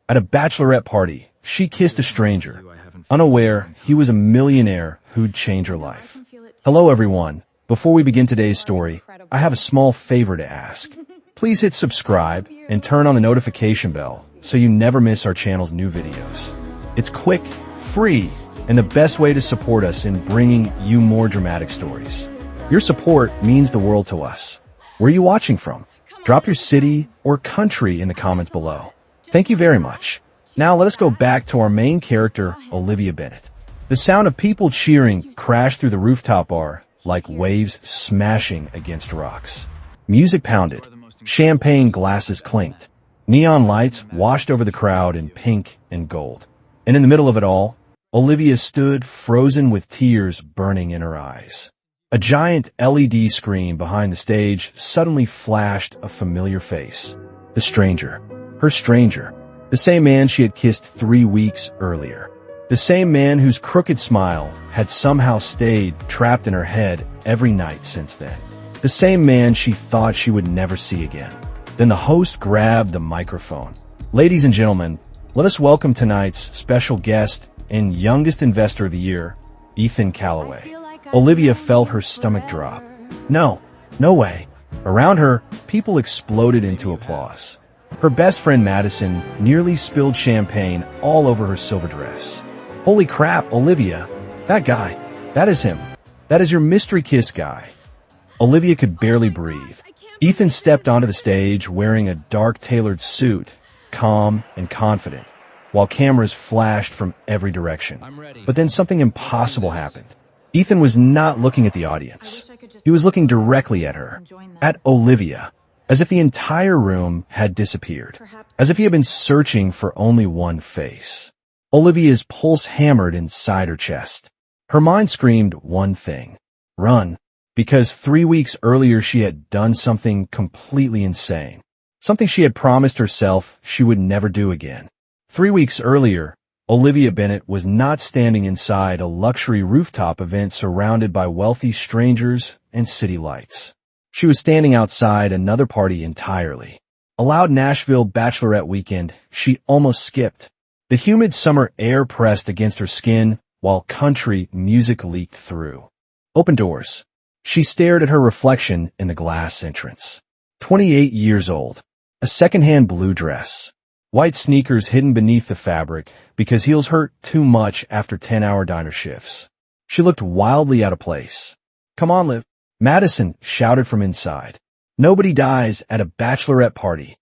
At a bachelorette party, she kissed a stranger, unaware he was a millionaire who'd change her life. Hello everyone. Before we begin today's story, I have a small favor to ask. Please hit subscribe and turn on the notification bell so you never miss our channel's new videos. It's quick, free, and the best way to support us in bringing you more dramatic stories. Your support means the world to us. Where are you watching from? Drop your city or country in the comments below. Thank you very much. Now let us go back to our main character, Olivia Bennet. The sound of people cheering crashed through the rooftop bar like waves smashing against rocks. Music pounded. Champagne glasses clinked. Neon lights washed over the crowd in pink and gold. And in the middle of it all, Olivia stood frozen with tears burning in her eyes. A giant LED screen behind the stage suddenly flashed a familiar face. The stranger. Her stranger. The same man she had kissed 3 weeks earlier. The same man whose crooked smile had somehow stayed trapped in her head every night since then. The same man she thought she would never see again. Then the host grabbed the microphone. Ladies and gentlemen, let us welcome tonight's special guest and youngest investor of the year, Ethan Callaway. Olivia felt her stomach drop. No way. Around her, people exploded into applause. Her best friend Madison nearly spilled champagne all over her silver dress. Holy crap, Olivia. That guy. That is him. That is your mystery kiss guy. Olivia could barely breathe. Ethan stepped onto the stage wearing a dark tailored suit, calm and confident, while cameras flashed from every direction. But then something impossible happened. Ethan was not looking at the audience. He was looking directly at her, at Olivia, as if the entire room had disappeared, as if he had been searching for only one face. Olivia's pulse hammered inside her chest. Her mind screamed one thing: run, because 3 weeks earlier she had done something completely insane, something she had promised herself she would never do again. 3 weeks earlier, Olivia Bennet was not standing inside a luxury rooftop event surrounded by wealthy strangers and city lights. She was standing outside another party entirely. A loud Nashville Bachelorette weekend she almost skipped. The humid summer air pressed against her skin while country music leaked through. Open doors. She stared at her reflection in the glass entrance. 28 years old. A secondhand blue dress. White sneakers hidden beneath the fabric because heels hurt too much after 10-hour diner shifts. She looked wildly out of place. Come on, Liv. Madison shouted from inside. Nobody dies at a bachelorette party.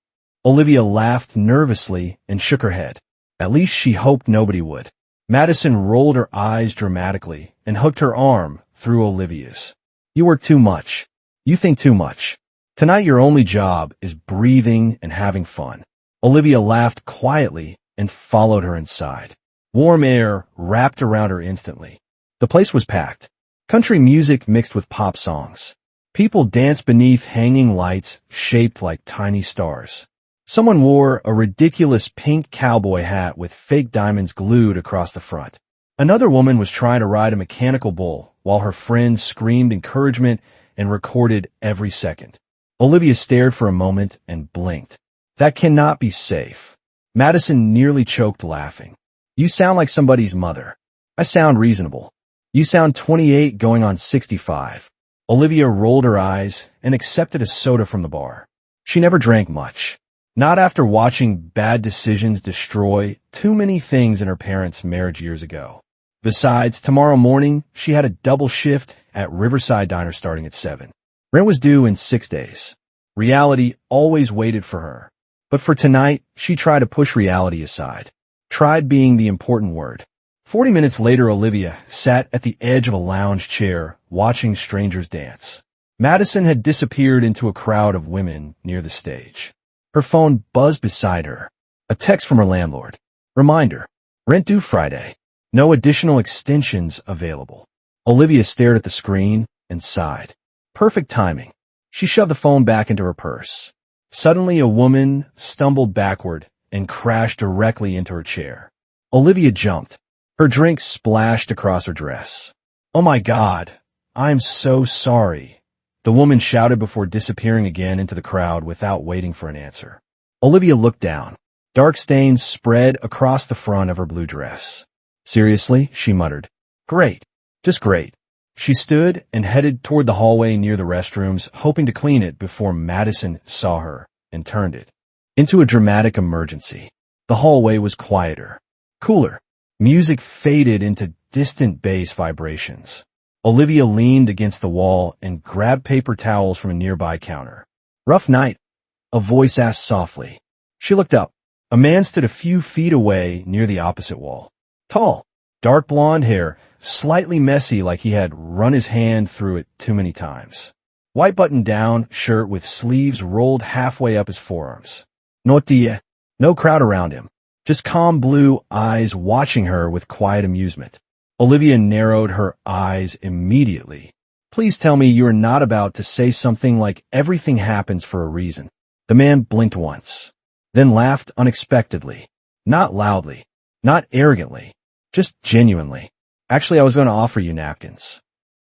Olivia laughed nervously and shook her head. At least she hoped nobody would. Madison rolled her eyes dramatically and hooked her arm through Olivia's. You work too much. You think too much. Tonight your only job is breathing and having fun. Olivia laughed quietly and followed her inside. Warm air wrapped around her instantly. The place was packed. Country music mixed with pop songs. People danced beneath hanging lights shaped like tiny stars. Someone wore a ridiculous pink cowboy hat with fake diamonds glued across the front. Another woman was trying to ride a mechanical bull while her friends screamed encouragement and recorded every second. Olivia stared for a moment and blinked. That cannot be safe. Madison nearly choked laughing. You sound like somebody's mother. I sound reasonable. You sound 28 going on 65. Olivia rolled her eyes and accepted a soda from the bar. She never drank much. Not after watching bad decisions destroy too many things in her parents' marriage years ago. Besides, tomorrow morning, she had a double shift at Riverside Diner starting at 7. Rent was due in 6 days. Reality always waited for her. But for tonight, she tried to push reality aside. Tried being the important word. 40 minutes later, Olivia sat at the edge of a lounge chair, watching strangers dance. Madison had disappeared into a crowd of women near the stage. Her phone buzzed beside her. A text from her landlord. Reminder. Rent due Friday. No additional extensions available. Olivia stared at the screen and sighed. Perfect timing. She shoved the phone back into her purse. Suddenly, a woman stumbled backward and crashed directly into her chair. Olivia jumped. Her drink splashed across her dress. Oh my God, I'm so sorry. The woman shouted before disappearing again into the crowd without waiting for an answer. Olivia looked down. Dark stains spread across the front of her blue dress. Seriously, she muttered. Great. Just great. She stood and headed toward the hallway near the restrooms, hoping to clean it before Madison saw her and turned it into a dramatic emergency. The hallway was quieter, cooler. Music faded into distant bass vibrations. Olivia leaned against the wall and grabbed paper towels from a nearby counter. Rough night, a voice asked softly. She looked up. A man stood a few feet away near the opposite wall. Tall, dark blonde hair, slightly messy like he had run his hand through it too many times. White button-down shirt with sleeves rolled halfway up his forearms. No tia, no crowd around him. Just calm blue eyes watching her with quiet amusement. Olivia narrowed her eyes immediately. Please tell me you are not about to say something like everything happens for a reason. The man blinked once, then laughed unexpectedly. Not loudly, not arrogantly, just genuinely. Actually, I was going to offer you napkins.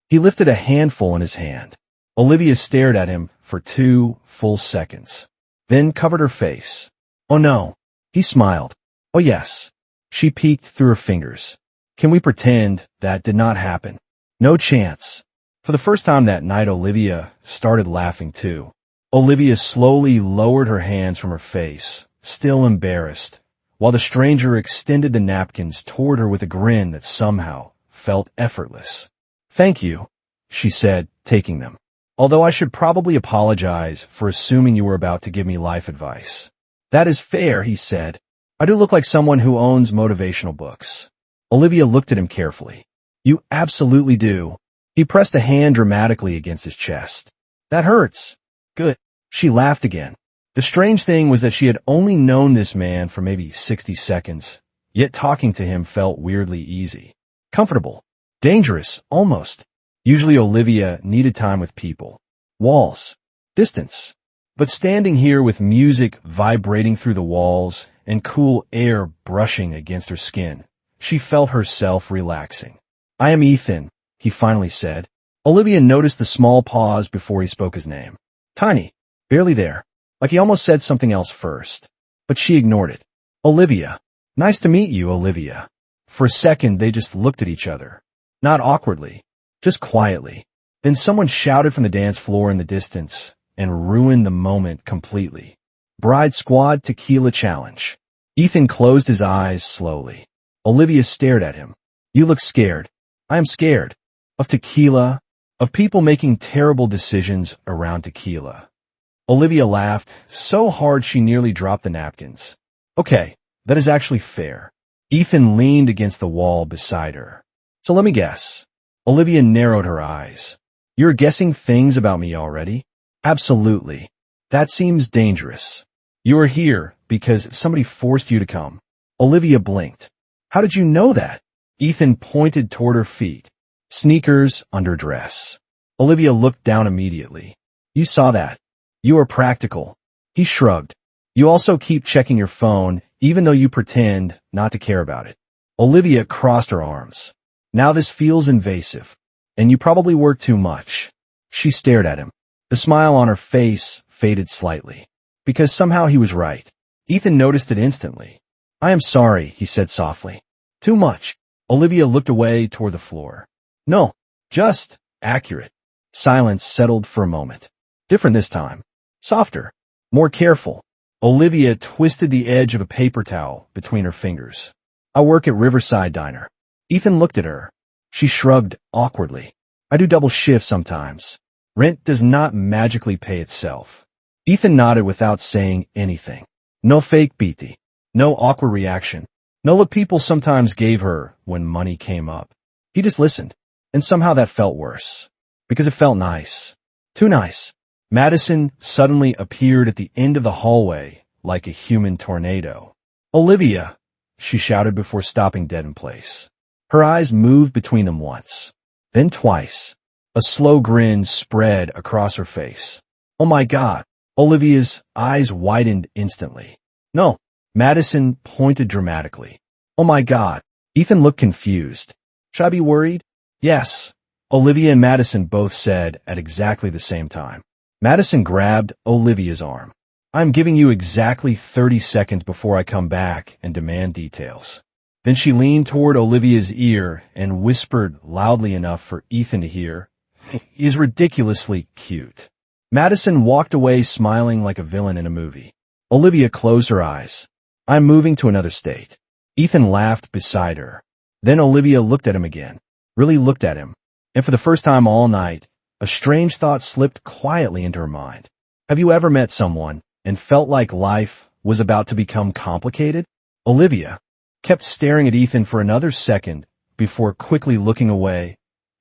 He lifted a handful in his hand. Olivia stared at him for 2 full seconds, then covered her face. Oh no, he smiled. Oh yes. She peeked through her fingers. Can we pretend that did not happen? No chance. For the first time that night, Olivia started laughing too. Olivia slowly lowered her hands from her face, still embarrassed, while the stranger extended the napkins toward her with a grin that somehow felt effortless. Thank you, she said, taking them. Although I should probably apologize for assuming you were about to give me life advice. That is fair, he said. I do look like someone who owns motivational books. Olivia looked at him carefully. You absolutely do. He pressed a hand dramatically against his chest. That hurts. Good. She laughed again. The strange thing was that she had only known this man for maybe 60 seconds, yet talking to him felt weirdly easy. Comfortable. Dangerous, almost. Usually Olivia needed time with people. Walls. Distance. But standing here with music vibrating through the walls and cool air brushing against her skin, she felt herself relaxing. I am Ethan, he finally said. Olivia noticed the small pause before he spoke his name. Tiny. Barely there. Like he almost said something else first. But she ignored it. Olivia. Nice to meet you, Olivia. For a second, they just looked at each other. Not awkwardly. Just quietly. Then someone shouted from the dance floor in the distance and ruined the moment completely. Bride Squad Tequila Challenge. Ethan closed his eyes slowly. Olivia stared at him. You look scared. I am scared. Of tequila. Of people making terrible decisions around tequila. Olivia laughed so hard she nearly dropped the napkins. Okay, that is actually fair. Ethan leaned against the wall beside her. So let me guess. Olivia narrowed her eyes. You're guessing things about me already? Absolutely. That seems dangerous. You are here because somebody forced you to come. Olivia blinked. How did you know that? Ethan pointed toward her feet. Sneakers, underdress. Olivia looked down immediately. You saw that. You are practical. He shrugged. You also keep checking your phone, even though you pretend not to care about it. Olivia crossed her arms. Now this feels invasive. And you probably work too much. She stared at him. The smile on her face faded slightly. Because somehow he was right. Ethan noticed it instantly. I am sorry, he said softly. Too much. Olivia looked away toward the floor. No, just accurate. Silence settled for a moment. Different this time. Softer. More careful. Olivia twisted the edge of a paper towel between her fingers. I work at Riverside Diner. Ethan looked at her. She shrugged awkwardly. I do double shifts sometimes. Rent does not magically pay itself. Ethan nodded without saying anything. No fake beaty. No awkward reaction. No look people sometimes gave her when money came up. He just listened. And somehow that felt worse. Because it felt nice. Too nice. Madison suddenly appeared at the end of the hallway like a human tornado. Olivia, she shouted before stopping dead in place. Her eyes moved between them once. Then twice. A slow grin spread across her face. Oh my God. Olivia's eyes widened instantly. No. Madison pointed dramatically. Oh my God. Ethan looked confused. Should I be worried? Yes. Olivia and Madison both said at exactly the same time. Madison grabbed Olivia's arm. I'm giving you exactly 30 seconds before I come back and demand details." Then she leaned toward Olivia's ear and whispered loudly enough for Ethan to hear, "He's ridiculously cute." Madison walked away smiling like a villain in a movie. Olivia closed her eyes. "I'm moving to another state." Ethan laughed beside her. Then Olivia looked at him again, really looked at him. And for the first time all night, a strange thought slipped quietly into her mind. Have you ever met someone and felt like life was about to become complicated? Olivia kept staring at Ethan for another second before quickly looking away,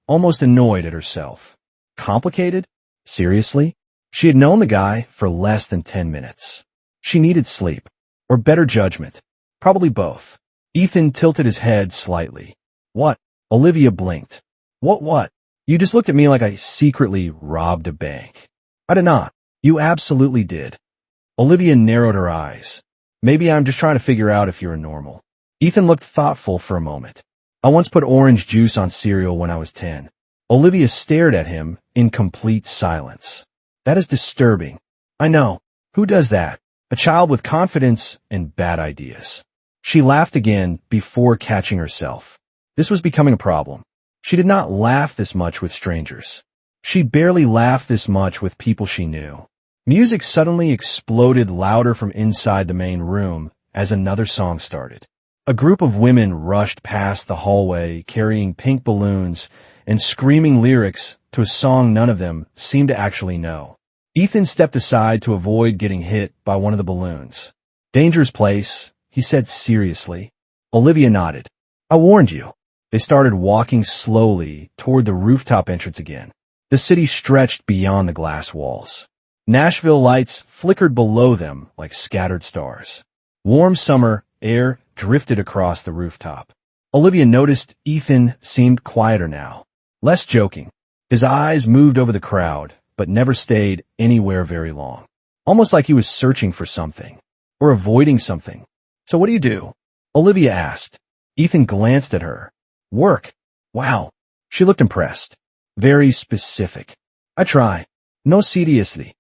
almost annoyed at herself. Complicated? Seriously? She had known the guy for less than 10 minutes. She needed sleep, or better judgment, probably both. Ethan tilted his head slightly. "What?" Olivia blinked. What? You just looked at me like I secretly robbed a bank." "I did not." "You absolutely did." Olivia narrowed her eyes. "Maybe I'm just trying to figure out if you're normal." Ethan looked thoughtful for a moment. "I once put orange juice on cereal when I was 10. Olivia stared at him in complete silence. "That is disturbing." "I know. Who does that? A child with confidence and bad ideas." She laughed again before catching herself. This was becoming a problem. She did not laugh this much with strangers. She barely laughed this much with people she knew. Music suddenly exploded louder from inside the main room as another song started. A group of women rushed past the hallway carrying pink balloons and screaming lyrics to a song none of them seemed to actually know. Ethan stepped aside to avoid getting hit by one of the balloons. "Dangerous place," he said seriously. Olivia nodded. "I warned you." They started walking slowly toward the rooftop entrance again. The city stretched beyond the glass walls. Nashville lights flickered below them like scattered stars. Warm summer air drifted across the rooftop. Olivia noticed Ethan seemed quieter now, less joking. His eyes moved over the crowd, but never stayed anywhere very long. Almost like he was searching for something, or avoiding something. "So what do you do?" Olivia asked. Ethan glanced at her. "Work." "Wow." She looked impressed. "Very specific." "I try. No seriously."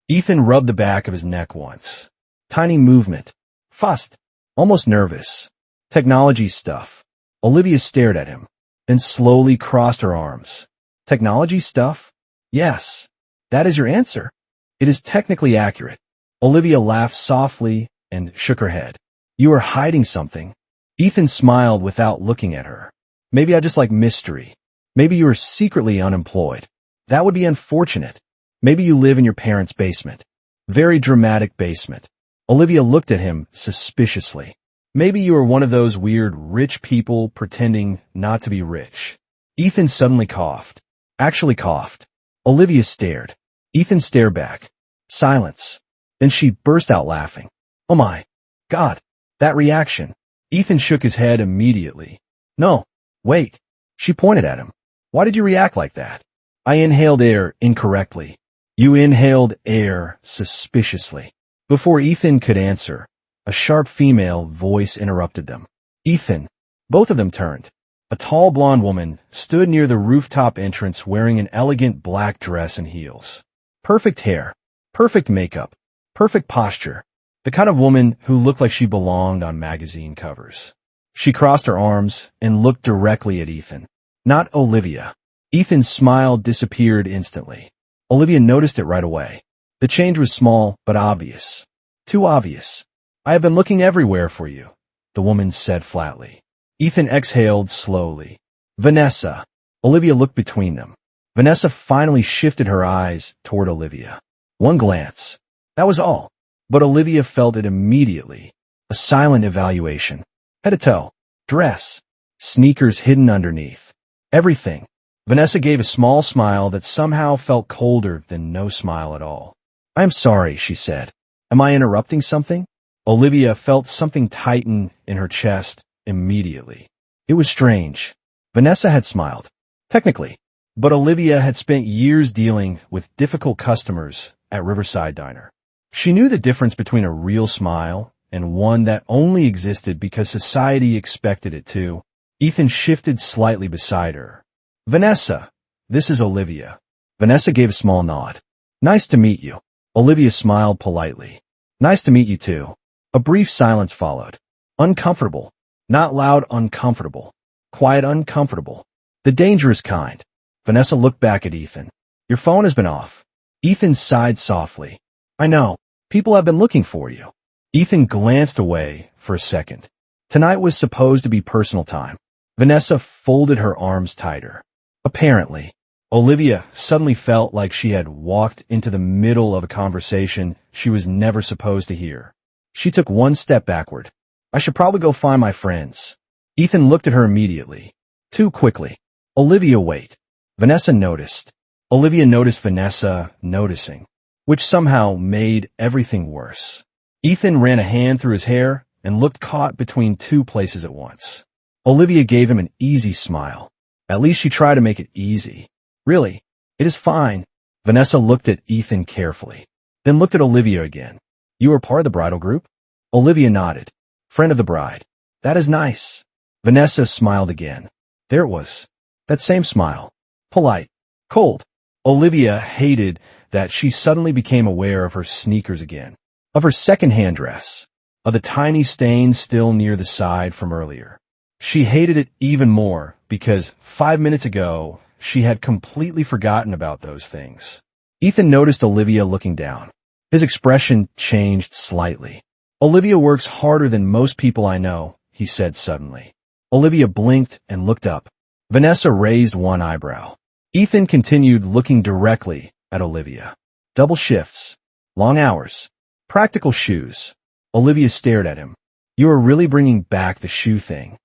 Ethan rubbed the back of his neck once. Tiny movement. Fussed. Almost nervous. "Technology stuff." Olivia stared at him, then slowly crossed her arms. "Technology stuff?" "Yes." "That is your answer." "It is technically accurate." Olivia laughed softly and shook her head. "You are hiding something." Ethan smiled without looking at her. "Maybe I just like mystery. Maybe you are secretly unemployed. That would be unfortunate. Maybe you live in your parents' basement." Very dramatic basement. Olivia looked at him suspiciously. "Maybe you are one of those weird rich people pretending not to be rich." Ethan suddenly coughed. Actually coughed. Olivia stared. Ethan stared back. Silence. Then she burst out laughing. "Oh my God, that reaction." Ethan shook his head immediately. "No, wait." She pointed at him. "Why did you react like that?" "I inhaled air incorrectly." "You inhaled air suspiciously." Before Ethan could answer, a sharp female voice interrupted them. "Ethan." Both of them turned. A tall blonde woman stood near the rooftop entrance wearing an elegant black dress and heels. Perfect hair, perfect makeup, perfect posture. The kind of woman who looked like she belonged on magazine covers. She crossed her arms and looked directly at Ethan. Not Olivia. Ethan's smile disappeared instantly. Olivia noticed it right away. The change was small but obvious. Too obvious. "I have been looking everywhere for you," the woman said flatly. Ethan exhaled slowly. "Vanessa." Olivia looked between them. Vanessa finally shifted her eyes toward Olivia. One glance. That was all. But Olivia felt it immediately. A silent evaluation. Head to toe. Dress. Sneakers hidden underneath. Everything. Vanessa gave a small smile that somehow felt colder than no smile at all. "I'm sorry," she said. "Am I interrupting something?" Olivia felt something tighten in her chest immediately. It was strange. Vanessa had smiled. Technically. But Olivia had spent years dealing with difficult customers at Riverside Diner. She knew the difference between a real smile and one that only existed because society expected it to. Ethan shifted slightly beside her. "Vanessa, this is Olivia." Vanessa gave a small nod. "Nice to meet you." Olivia smiled politely. Nice to meet you too. A brief silence followed. Uncomfortable. Not loud uncomfortable. Quiet uncomfortable. The dangerous kind. Vanessa looked back at Ethan. Your phone has been off. Ethan sighed softly. I know. People have been looking for you. Ethan glanced away for a second. Tonight was supposed to be personal time. Vanessa folded her arms tighter. Apparently, Olivia suddenly felt like she had walked into the middle of a conversation she was never supposed to hear. She took one step backward. I should probably go find my friends. Ethan looked at her immediately. Too quickly. Olivia, wait. Vanessa noticed. Olivia noticed Vanessa noticing, which somehow made everything worse. Ethan ran a hand through his hair and looked caught between two places at once. Olivia gave him an easy smile. At least she tried to make it easy. Really, it is fine. Vanessa looked at Ethan carefully, then looked at Olivia again. You are part of the bridal group? Olivia nodded. Friend of the bride. That is nice. Vanessa smiled again. There it was. That same smile. Polite. Cold. Olivia hated that she suddenly became aware of her sneakers again, of her second-hand dress, of the tiny stains still near the side from earlier. She hated it even more because 5 minutes ago, she had completely forgotten about those things. Ethan noticed Olivia looking down. His expression changed slightly. Olivia works harder than most people I know, he said suddenly. Olivia blinked and looked up. Vanessa raised one eyebrow. Ethan continued looking directly at Olivia. Double shifts. Long hours. Practical shoes. Olivia stared at him. You are really bringing back the shoe thing.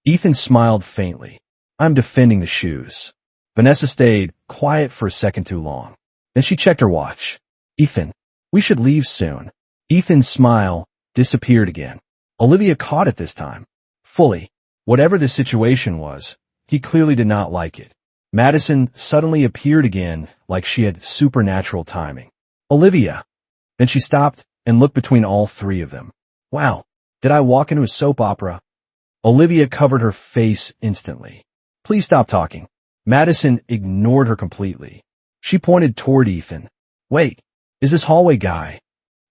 Ethan smiled faintly. I'm defending the shoes. Vanessa stayed quiet for a second too long. Then she checked her watch. Ethan, we should leave soon. Ethan's smile disappeared again. Olivia caught it this time. Fully. Whatever the situation was, he clearly did not like it. Madison suddenly appeared again like she had supernatural timing. Olivia. Then she stopped and looked between all three of them. Wow, did I walk into a soap opera? Olivia covered her face instantly. Please stop talking. Madison ignored her completely. She pointed toward Ethan. Wait, is this hallway guy?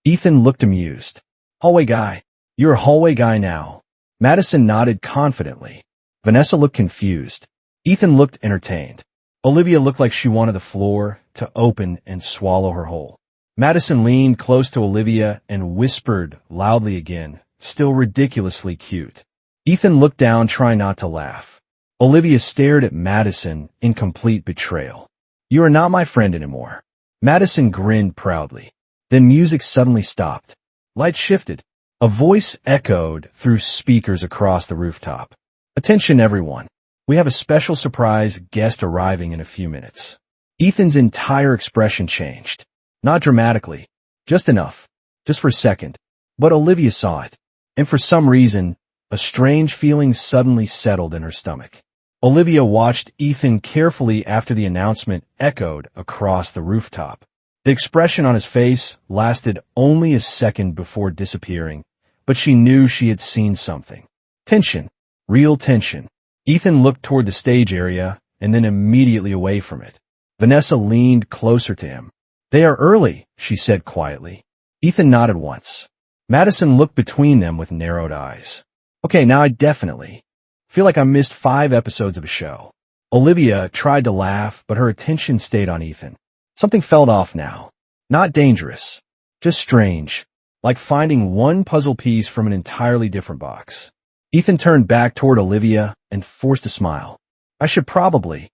Ethan looked amused. Hallway guy. You're a hallway guy now. Madison nodded confidently. Vanessa looked confused. Ethan looked entertained. Olivia looked like she wanted the floor to open and swallow her whole. Madison leaned close to Olivia and whispered loudly again, still ridiculously cute. Ethan looked down, trying not to laugh. Olivia stared at Madison in complete betrayal. You are not my friend anymore. Madison grinned proudly. Then music suddenly stopped. Lights shifted. A voice echoed through speakers across the rooftop. Attention everyone. We have a special surprise guest arriving in a few minutes. Ethan's entire expression changed. Not dramatically. Just enough. Just for a second. But Olivia saw it. And for some reason, a strange feeling suddenly settled in her stomach. Olivia watched Ethan carefully after the announcement echoed across the rooftop. The expression on his face lasted only a second before disappearing, but she knew she had seen something. Tension. Real tension. Ethan looked toward the stage area and then immediately away from it. Vanessa leaned closer to him. They are early, she said quietly. Ethan nodded once. Madison looked between them with narrowed eyes. Okay, now I definitely feel like I missed 5 episodes of a show. Olivia tried to laugh, but her attention stayed on Ethan. Something felt off now. Not dangerous. Just strange. Like finding one puzzle piece from an entirely different box. Ethan turned back toward Olivia and forced a smile. I should probably.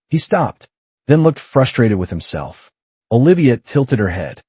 He stopped, then looked frustrated with himself. Olivia tilted her head.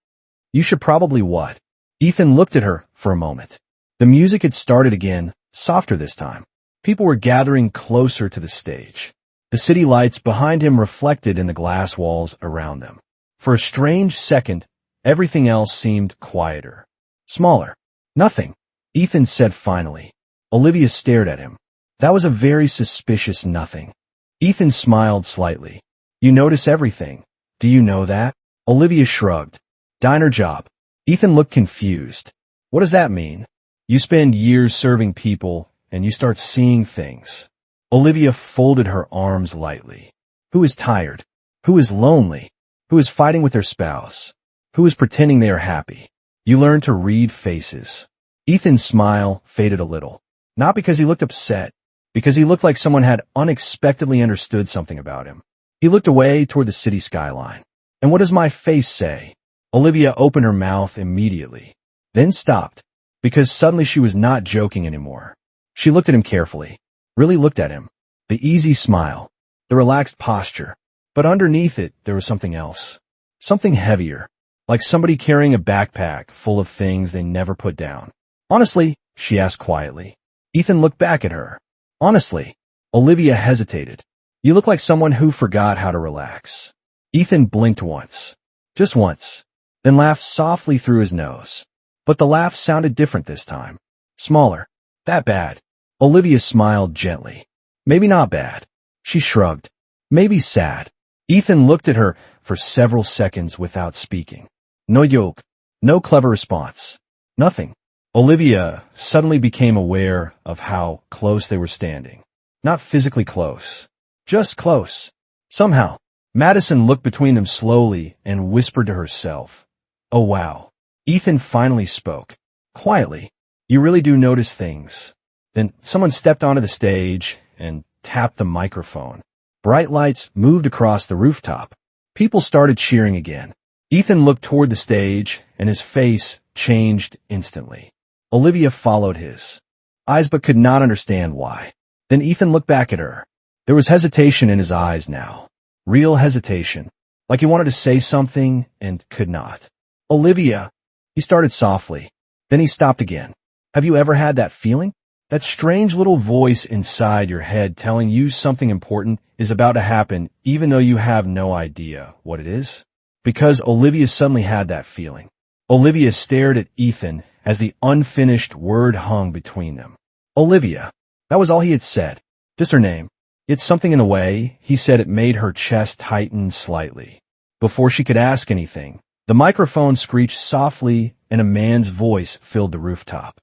You should probably what? Ethan looked at her for a moment. The music had started again, softer this time. People were gathering closer to the stage. The city lights behind him reflected in the glass walls around them. For a strange second, everything else seemed quieter. Smaller. Nothing, Ethan said finally. Olivia stared at him. That was a very suspicious nothing. Ethan smiled slightly. You notice everything. Do you know that? Olivia shrugged. Diner job. Ethan looked confused. What does that mean? You spend years serving people, and you start seeing things. Olivia folded her arms lightly. Who is tired? Who is lonely? Who is fighting with their spouse? Who is pretending they are happy? You learn to read faces. Ethan's smile faded a little. Not because he looked upset, because he looked like someone had unexpectedly understood something about him. He looked away toward the city skyline. And what does my face say? Olivia opened her mouth immediately, then stopped, because suddenly she was not joking anymore. She looked at him carefully, really looked at him. The easy smile, the relaxed posture, but underneath it there was something else. Something heavier, like somebody carrying a backpack full of things they never put down. Honestly, she asked quietly. Ethan looked back at her. Honestly, Olivia hesitated. You look like someone who forgot how to relax. Ethan blinked once, just once, then laughed softly through his nose. But the laugh sounded different this time. Smaller. That bad. Olivia smiled gently. Maybe not bad. She shrugged. Maybe sad. Ethan looked at her for several seconds without speaking. No joke. No clever response. Nothing. Olivia suddenly became aware of how close they were standing. Not physically close. Just close. Somehow. Madison looked between them slowly and whispered to herself. Oh wow. Ethan finally spoke. Quietly. You really do notice things. Then someone stepped onto the stage and tapped the microphone. Bright lights moved across the rooftop. People started cheering again. Ethan looked toward the stage and his face changed instantly. Olivia followed his eyes but could not understand why. Then Ethan looked back at her. There was hesitation in his eyes now. Real hesitation. Like he wanted to say something and could not. Olivia. He started softly. Then he stopped again. Have you ever had that feeling? That strange little voice inside your head telling you something important is about to happen even though you have no idea what it is? Because Olivia suddenly had that feeling. Olivia stared at Ethan as the unfinished word hung between them. Olivia. That was all he had said. Just her name. Yet something in the way he said it made her chest tighten slightly. Before she could ask anything, the microphone screeched softly and a man's voice filled the rooftop.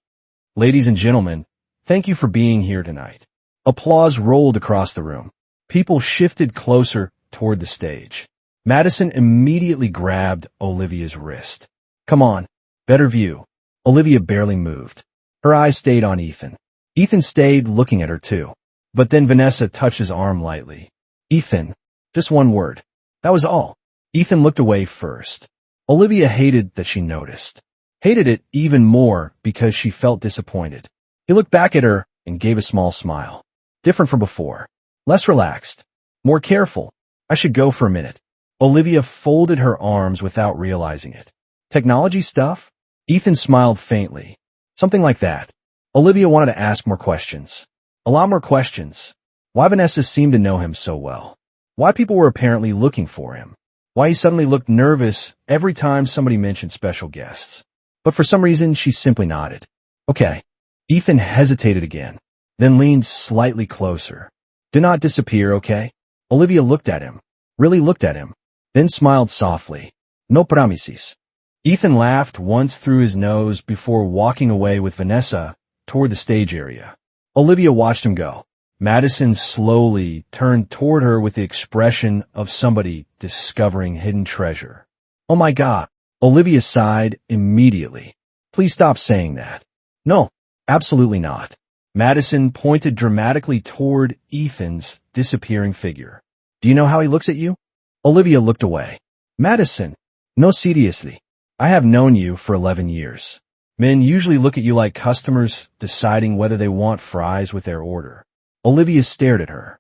Ladies and gentlemen, thank you for being here tonight. Applause rolled across the room. People shifted closer toward the stage. Madison immediately grabbed Olivia's wrist. Come on, better view. Olivia barely moved. Her eyes stayed on Ethan. Ethan stayed looking at her too. But then Vanessa touched his arm lightly. Ethan. Just one word. That was all. Ethan looked away first. Olivia hated that she noticed. Hated it even more because she felt disappointed. He looked back at her and gave a small smile. Different from before. Less relaxed. More careful. I should go for a minute. Olivia folded her arms without realizing it. Technology stuff? Ethan smiled faintly. Something like that. Olivia wanted to ask more questions. A lot more questions. Why Vanessa seemed to know him so well. Why people were apparently looking for him. Why he suddenly looked nervous every time somebody mentioned special guests. But for some reason, she simply nodded. Okay. Ethan hesitated again, then leaned slightly closer. Do not disappear, okay? Olivia looked at him. Really looked at him. Then smiled softly. No promises. Ethan laughed once through his nose before walking away with Vanessa toward the stage area. Olivia watched him go. Madison slowly turned toward her with the expression of somebody discovering hidden treasure. Oh my God. Olivia sighed immediately. Please stop saying that. No, absolutely not. Madison pointed dramatically toward Ethan's disappearing figure. Do you know how he looks at you? Olivia looked away. Madison. No, seriously. I have known you for 11 years. Men usually look at you like customers deciding whether they want fries with their order. Olivia stared at her.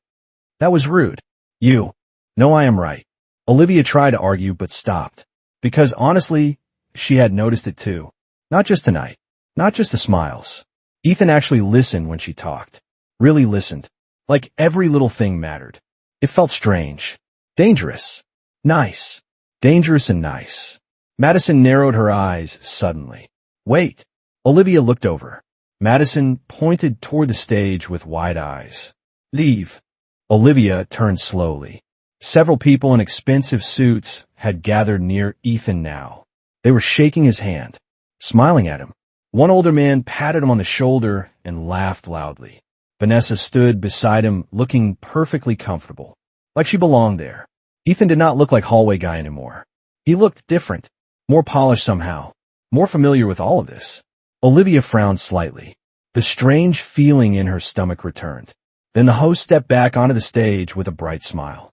That was rude. You. No, I am right. Olivia tried to argue but stopped. Because honestly, she had noticed it too. Not just tonight. Not just the smiles. Ethan actually listened when she talked. Really listened. Like every little thing mattered. It felt strange. Dangerous. Nice. Dangerous and nice. Madison narrowed her eyes suddenly. Wait. Olivia looked over. Madison pointed toward the stage with wide eyes. Leave. Olivia turned slowly. Several people in expensive suits had gathered near Ethan now. They were shaking his hand, smiling at him. One older man patted him on the shoulder and laughed loudly. Vanessa stood beside him looking perfectly comfortable, like she belonged there. Ethan did not look like hallway guy anymore. He looked different, more polished somehow, more familiar with all of this. Olivia frowned slightly. The strange feeling in her stomach returned. Then the host stepped back onto the stage with a bright smile.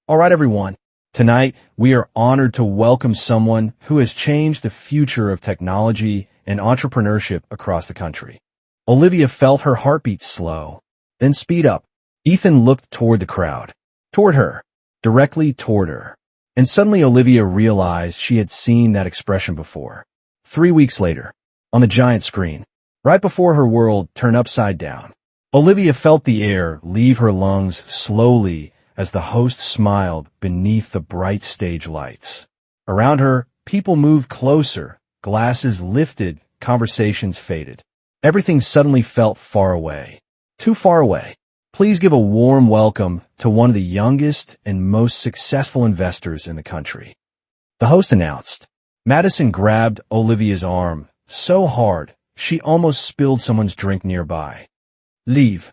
All right, everyone. Tonight, we are honored to welcome someone who has changed the future of technology and entrepreneurship across the country. Olivia felt her heartbeat slow, then speed up. Ethan looked toward the crowd, toward her, directly toward her. And suddenly Olivia realized she had seen that expression before. 3 weeks later, on the giant screen, right before her world turned upside down, Olivia felt the air leave her lungs slowly as the host smiled beneath the bright stage lights. Around her, people moved closer, glasses lifted, conversations faded. Everything suddenly felt far away. Too far away. Please give a warm welcome to one of the youngest and most successful investors in the country. The host announced. Madison grabbed Olivia's arm so hard she almost spilled someone's drink nearby. Leave.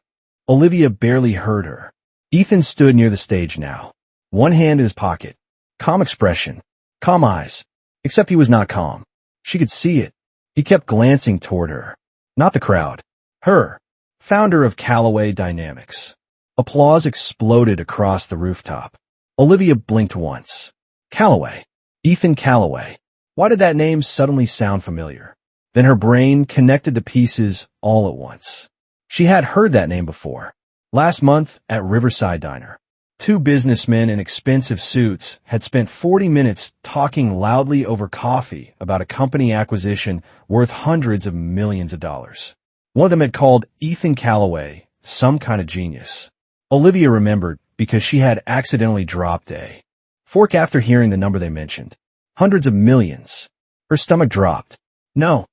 Olivia barely heard her. Ethan stood near the stage now, one hand in his pocket. Calm expression, calm eyes. Except he was not calm. She could see it. He kept glancing toward her. Not the crowd. Her. Founder of Callaway Dynamics. Applause exploded across the rooftop. Olivia blinked once. Callaway. Ethan Callaway. Why did that name suddenly sound familiar? Then her brain connected the pieces all at once. She had heard that name before. Last month at Riverside Diner, 2 businessmen in expensive suits had spent 40 minutes talking loudly over coffee about a company acquisition worth hundreds of millions of dollars. One of them had called Ethan Callaway some kind of genius. Olivia remembered because she had accidentally dropped a fork after hearing the number they mentioned. Hundreds of millions. Her stomach dropped. No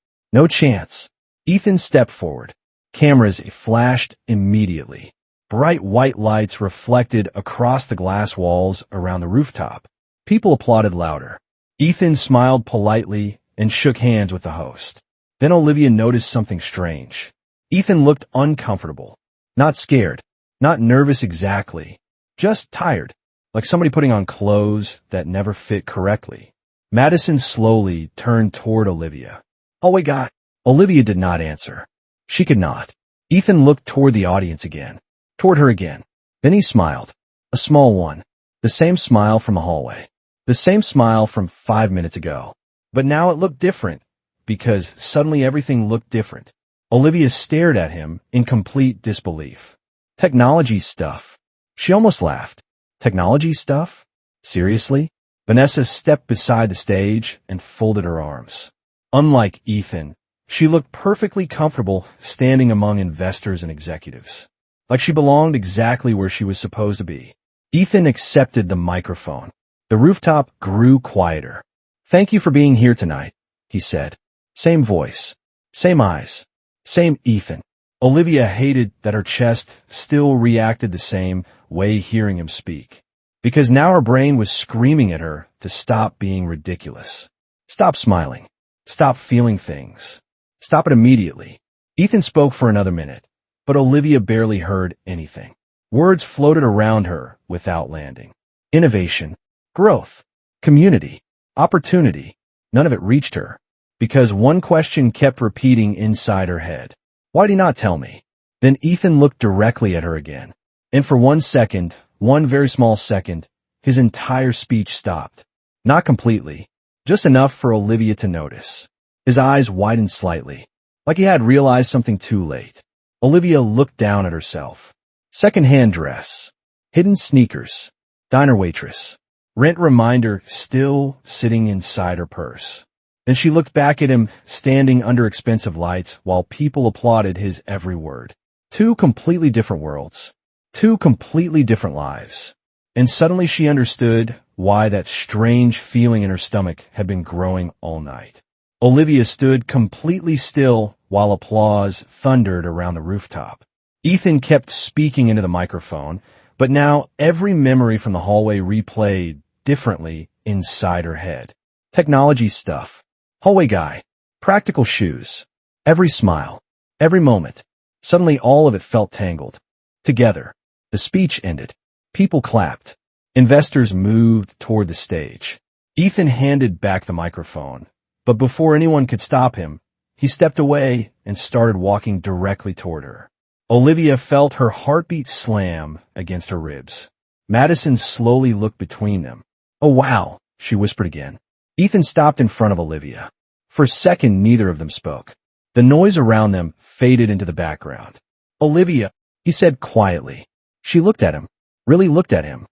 chance. Ethan stepped forward. Cameras flashed immediately. Bright white lights reflected across the glass walls around the rooftop. People applauded louder. Ethan smiled politely and shook hands with the host. Then Olivia noticed something strange. Ethan looked uncomfortable. Not scared. Not nervous exactly. Just tired. Like somebody putting on clothes that never fit correctly. Madison slowly turned toward Olivia. Oh, wait, God. Olivia did not answer. She could not. Ethan looked toward the audience again. Toward her again. Then he smiled. A small one. The same smile from the hallway. The same smile from 5 minutes ago. But now it looked different, because suddenly everything looked different. Olivia stared at him in complete disbelief. Technology stuff. She almost laughed. Technology stuff? Seriously? Vanessa stepped beside the stage and folded her arms. Unlike Ethan, she looked perfectly comfortable standing among investors and executives. Like she belonged exactly where she was supposed to be. Ethan accepted the microphone. The rooftop grew quieter. Thank you for being here tonight, he said. Same voice. Same eyes. Same Ethan. Olivia hated that her chest still reacted the same way hearing him speak. Because now her brain was screaming at her to stop being ridiculous. Stop smiling. Stop feeling things. Stop it immediately. Ethan spoke for another minute. But Olivia barely heard anything. Words floated around her without landing. Innovation, growth, community, opportunity. None of it reached her, because one question kept repeating inside her head. Why did he not tell me? Then Ethan looked directly at her again. And for 1 second, one very small second, his entire speech stopped. Not completely, just enough for Olivia to notice. His eyes widened slightly, like he had realized something too late. Olivia looked down at herself. Second-hand dress. Hidden sneakers. Diner waitress. Rent reminder still sitting inside her purse. Then she looked back at him standing under expensive lights while people applauded his every word. 2 completely different worlds. 2 completely different lives. And suddenly she understood why that strange feeling in her stomach had been growing all night. Olivia stood completely still while applause thundered around the rooftop. Ethan kept speaking into the microphone, but now every memory from the hallway replayed differently inside her head. Technology stuff. Hallway guy. Practical shoes. Every smile. Every moment. Suddenly all of it felt tangled. Together. The speech ended. People clapped. Investors moved toward the stage. Ethan handed back the microphone. But before anyone could stop him, he stepped away and started walking directly toward her. Olivia felt her heartbeat slam against her ribs. Madison slowly looked between them. "Oh wow," she whispered again. Ethan stopped in front of Olivia. For a second, neither of them spoke. The noise around them faded into the background. "Olivia," he said quietly. She looked at him, really looked at him.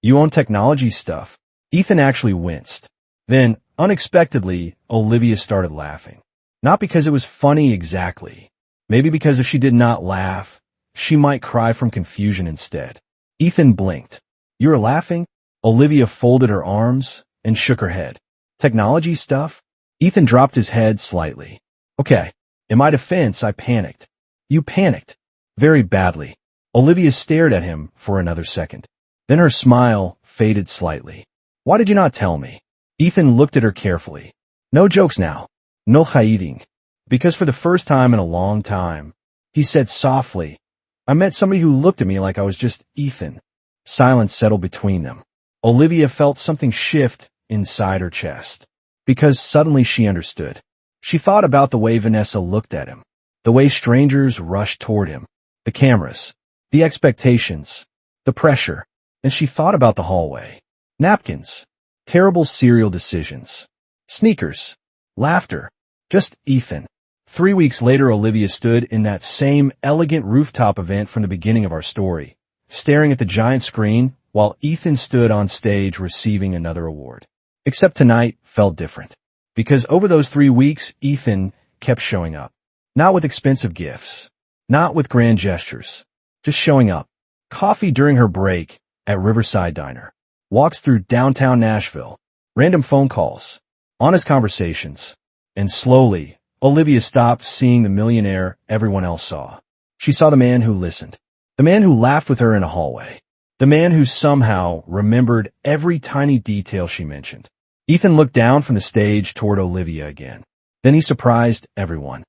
"You own technology stuff." Ethan actually winced. Then, unexpectedly, Olivia started laughing. Not because it was funny exactly. Maybe because if she did not laugh, she might cry from confusion instead. Ethan blinked. "You were laughing?" Olivia folded her arms and shook her head. "Technology stuff?" Ethan dropped his head slightly. "Okay. In my defense, I panicked." "You panicked?" "Very badly." Olivia stared at him for another second. Then her smile faded slightly. "Why did you not tell me?" Ethan looked at her carefully. "No jokes now. No hiding." "Because for the first time in a long time," he said softly, "I met somebody who looked at me like I was just Ethan." Silence settled between them. Olivia felt something shift inside her chest. Because suddenly she understood. She thought about the way Vanessa looked at him. The way strangers rushed toward him. The cameras. The expectations. The pressure. And she thought about the hallway. Napkins. Terrible cereal decisions. Sneakers. Laughter. Just Ethan. 3 weeks later, Olivia stood in that same elegant rooftop event from the beginning of our story, staring at the giant screen while Ethan stood on stage receiving another award. Except tonight felt different. Because over those 3 weeks, Ethan kept showing up. Not with expensive gifts. Not with grand gestures. Just showing up. Coffee during her break at Riverside Diner. Walks through downtown Nashville. Random phone calls. Honest conversations. And slowly, Olivia stopped seeing the millionaire everyone else saw. She saw the man who listened. The man who laughed with her in a hallway. The man who somehow remembered every tiny detail she mentioned. Ethan looked down from the stage toward Olivia again. Then he surprised everyone.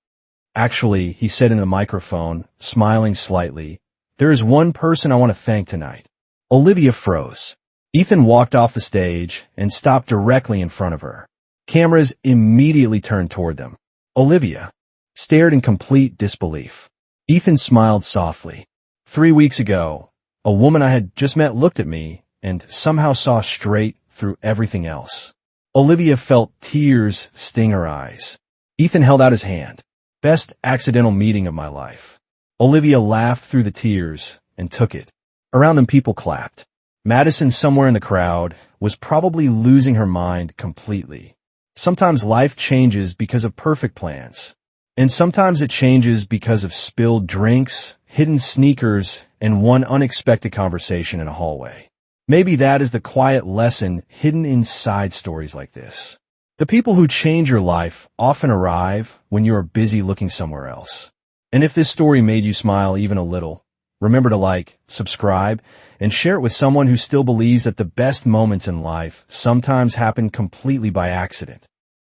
"Actually," he said in the microphone, smiling slightly, "there is one person I want to thank tonight." Olivia froze. Ethan walked off the stage and stopped directly in front of her. Cameras immediately turned toward them. Olivia stared in complete disbelief. Ethan smiled softly. 3 weeks ago, a woman I had just met looked at me and somehow saw straight through everything else. Olivia felt tears sting her eyes. Ethan held out his hand. "Best accidental meeting of my life." Olivia laughed through the tears and took it. Around them, people clapped. Madison, somewhere in the crowd, was probably losing her mind completely. Sometimes life changes because of perfect plans. And sometimes it changes because of spilled drinks, hidden sneakers, and one unexpected conversation in a hallway. Maybe that is the quiet lesson hidden inside stories like this. The people who change your life often arrive when you are busy looking somewhere else. And if this story made you smile even a little, remember to like, subscribe, and share it with someone who still believes that the best moments in life sometimes happen completely by accident.